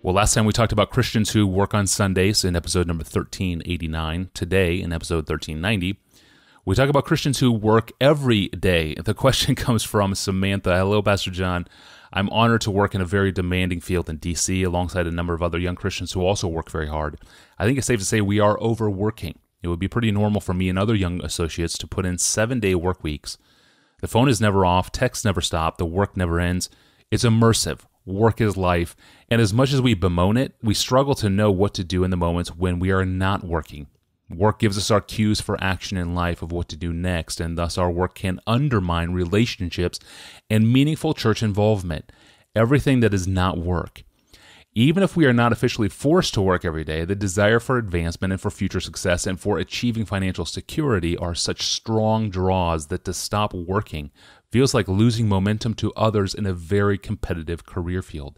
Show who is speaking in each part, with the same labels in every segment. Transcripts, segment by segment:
Speaker 1: Well, last time we talked about Christians who work on Sundays in episode number 1389. Today, in episode 1390, we talk about Christians who work every day. The question comes from Samantha. Hello, Pastor John. I'm honored to work in a very demanding field in D.C. alongside a number of other young Christians who also work very hard. I think it's safe to say we are overworking. It would be pretty normal for me and other young associates to put in 7-day work weeks. The phone is never off, texts never stop, the work never ends. It's immersive. Work is life. And as much as we bemoan it, we struggle to know what to do in the moments when we are not working. Work gives us our cues for action in life of what to do next, and thus our work can undermine relationships and meaningful church involvement, everything that is not work. Even if we are not officially forced to work every day, the desire for advancement and for future success and for achieving financial security are such strong draws that to stop working feels like losing momentum to others in a very competitive career field.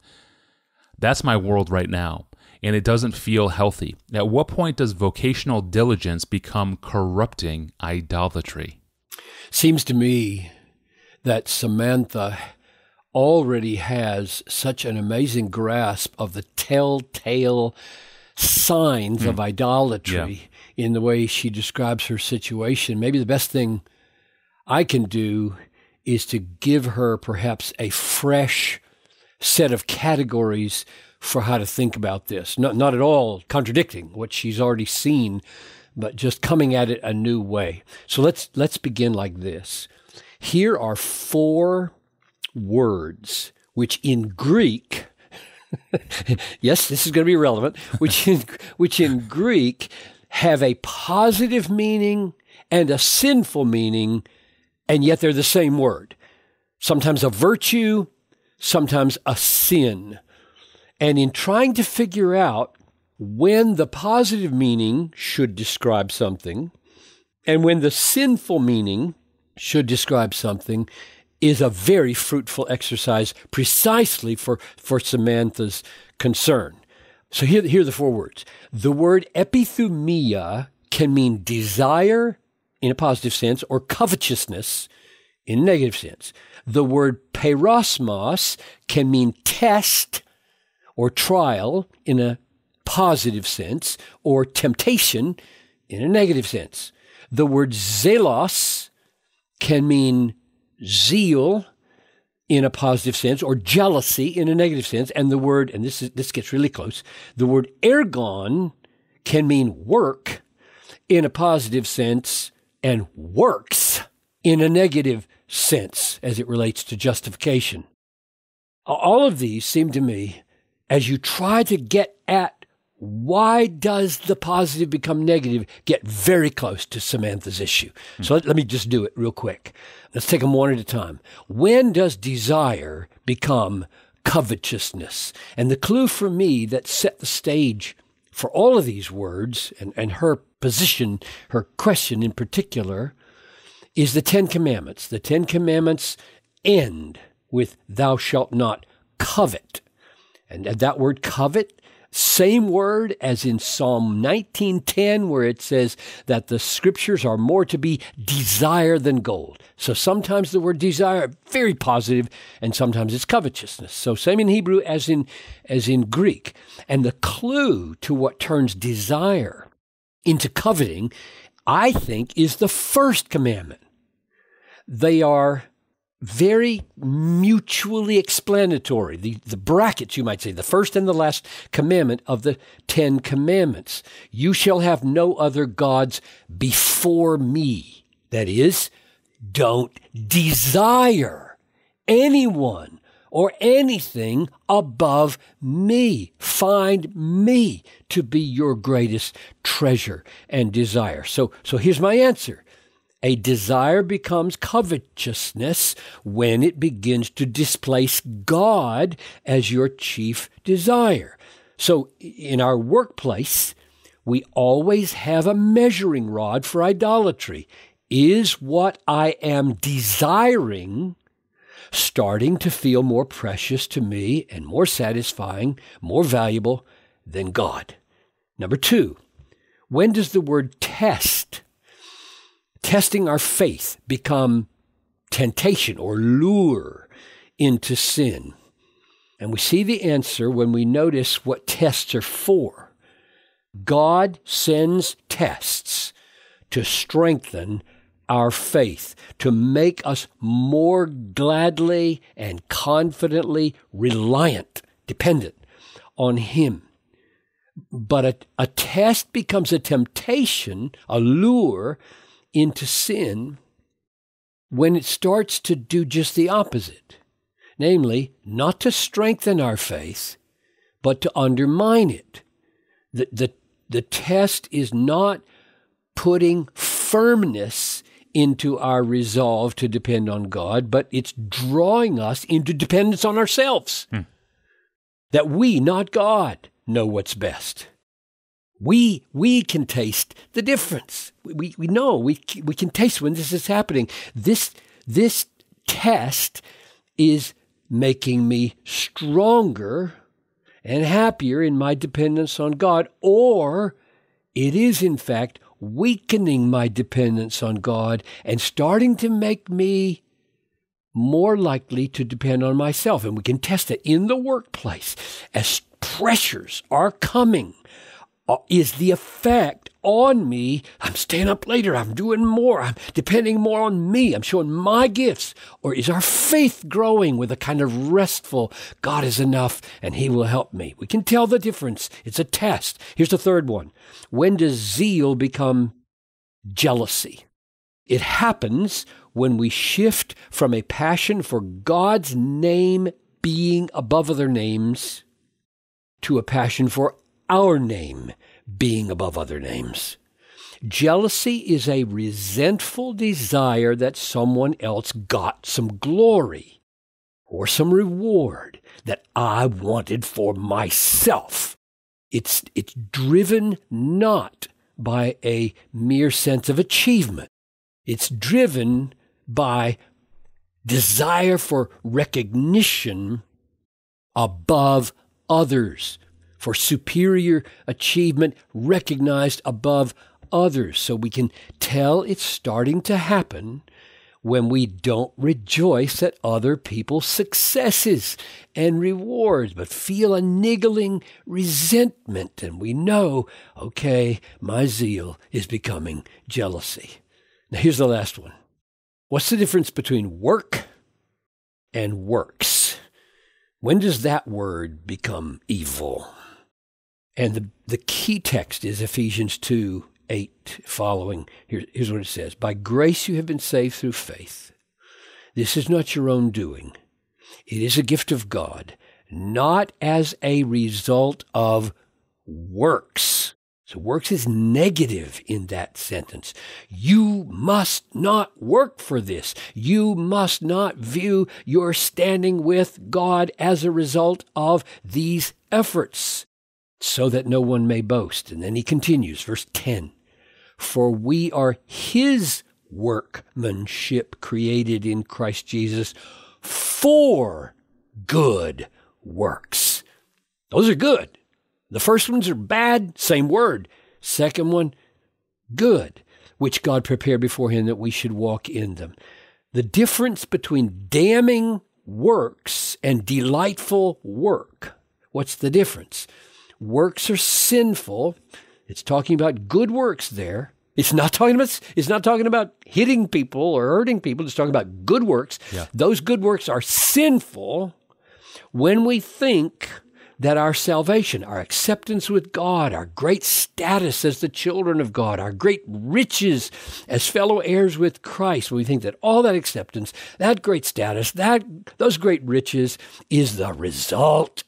Speaker 1: That's my world right now, and it doesn't feel healthy. At what point does vocational diligence become corrupting idolatry?
Speaker 2: Seems to me that Samantha already has such an amazing grasp of the telltale signs of idolatry in the way she describes her situation. Maybe the best thing I can do is to give her perhaps a fresh set of categories for how to think about this. Not at all contradicting what she's already seen, but just coming at it a new way. So let's begin like this. Here are 4 words which in Greek, yes, this is going to be relevant, which in Greek have a positive meaning and a sinful meaning, and yet they're the same word. Sometimes a virtue, sometimes a sin. And in trying to figure out when the positive meaning should describe something and when the sinful meaning should describe something is a very fruitful exercise precisely for Samantha's concern. So here are the 4 words. The word epithumia can mean desire in a positive sense or covetousness in a negative sense. The word peirasmos can mean test or trial in a positive sense or temptation in a negative sense. The word zelos can mean zeal in a positive sense or jealousy in a negative sense. And the word, and this gets really close, the word ergon can mean work in a positive sense and works in a negative sense as it relates to justification. All of these seem to me, as you try to get at why does the positive become negative, get very close to Samantha's issue. So let me just do it real quick. Let's take them one at a time. When does desire become covetousness? And the clue for me that set the stage for all of these words and her position, her question in particular, is the 10 Commandments. The 10 Commandments end with thou shalt not covet. And that word covet, same word as in Psalm 19:10, where it says that the scriptures are more to be desired than gold. So sometimes the word desire, very positive, and sometimes it's covetousness. So same in Hebrew as in Greek. And the clue to what turns desire into coveting, I think, is the first commandment. They are very mutually explanatory. The brackets, you might say, the first and the last commandment of the 10 Commandments. You shall have no other gods before me. That is, don't desire anyone or anything above me. Find me to be your greatest treasure and desire. So here's my answer. A desire becomes covetousness when it begins to displace God as your chief desire. So in our workplace, we always have a measuring rod for idolatry. Is what I am desiring starting to feel more precious to me and more satisfying, more valuable than God? Number 2, when does the word testing our faith become temptation or lure into sin? And we see the answer when we notice what tests are for. God sends tests to strengthen our faith, to make us more gladly and confidently reliant, dependent on Him. But a test becomes a temptation, a lure into sin, when it starts to do just the opposite. Namely, not to strengthen our faith, but to undermine it. The test is not putting firmness into our resolve to depend on God, but it's drawing us into dependence on ourselves. That we, not God, know what's best. We can taste the difference. We know, we can taste when this is happening. This test is making me stronger and happier in my dependence on God, or it is, in fact, weakening my dependence on God and starting to make me more likely to depend on myself. And we can test it in the workplace as pressures are coming. Is the effect on me? I'm staying up later. I'm doing more. I'm depending more on me. I'm showing my gifts. Or is our faith growing with a kind of restful, God is enough and He will help me? We can tell the difference. It's a test. Here's the third one. When does zeal become jealousy? It happens when we shift from a passion for God's name being above other names to a passion for our name being above other names. Jealousy is a resentful desire that someone else got some glory or some reward that I wanted for myself. It's driven not by a mere sense of achievement. It's driven by desire for recognition above others, for superior achievement recognized above others. So we can tell it's starting to happen when we don't rejoice at other people's successes and rewards, but feel a niggling resentment. And we know, okay, my zeal is becoming jealousy. Now here's the last one. What's the difference between work and works? When does that word become evil? And the key text is Ephesians 2:8 following. Here's what it says. By grace you have been saved through faith. This is not your own doing. It is a gift of God, not as a result of works. So works is negative in that sentence. You must not work for this. You must not view your standing with God as a result of these efforts, so that no one may boast. And then he continues, verse 10, for we are His workmanship created in Christ Jesus for good works. Those are good. The first ones are bad, same word. Second one, good, which God prepared beforehand that we should walk in them. The difference between damning works and delightful work. What's the difference? Works are sinful. It's talking about good works there. It's not talking about hitting people or hurting people. It's talking about good works. Yeah. Those good works are sinful when we think that our salvation, our acceptance with God, our great status as the children of God, our great riches as fellow heirs with Christ, we think that all that acceptance, that great status, those great riches is the result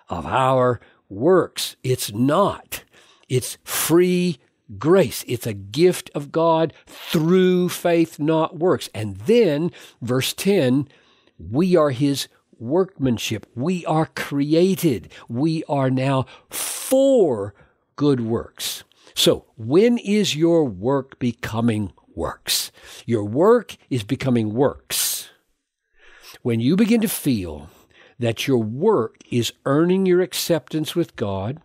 Speaker 2: of our works. It's not. It's free grace. It's a gift of God through faith, not works. And then, verse 10, we are His workmanship. We are created. We are now for good works. So, when is your work becoming works? Your work is becoming works when you begin to feel that your work is earning your acceptance with God,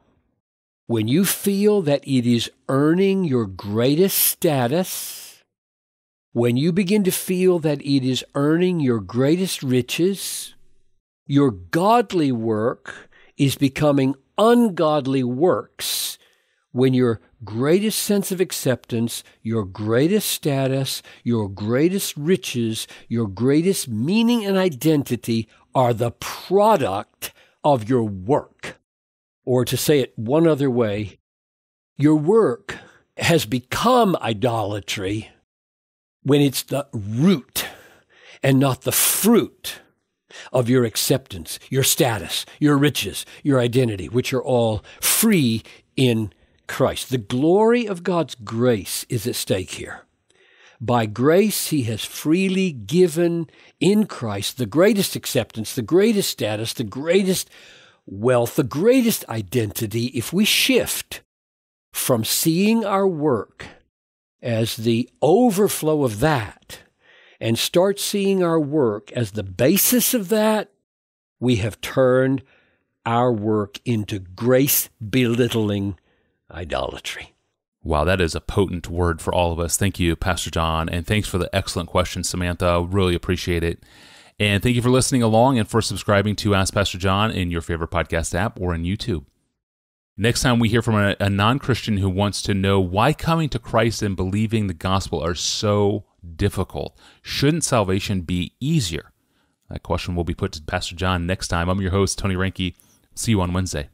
Speaker 2: when you feel that it is earning your greatest status, when you begin to feel that it is earning your greatest riches, your godly work is becoming ungodly works when your greatest sense of acceptance, your greatest status, your greatest riches, your greatest meaning and identity are the product of your work. Or to say it one other way, your work has become idolatry when it's the root and not the fruit of your acceptance, your status, your riches, your identity, which are all free in Christ. The glory of God's grace is at stake here. By grace, he has freely given in Christ the greatest acceptance, the greatest status, the greatest wealth, the greatest identity. If we shift from seeing our work as the overflow of that and start seeing our work as the basis of that, we have turned our work into grace-belittling idolatry.
Speaker 1: Wow, that is a potent word for all of us. Thank you, Pastor John, and thanks for the excellent question, Samantha. Really appreciate it. And thank you for listening along and for subscribing to Ask Pastor John in your favorite podcast app or on YouTube. Next time we hear from a non-Christian who wants to know why coming to Christ and believing the gospel are so difficult. Shouldn't salvation be easier? That question will be put to Pastor John next time. I'm your host, Tony Reinke. See you on Wednesday.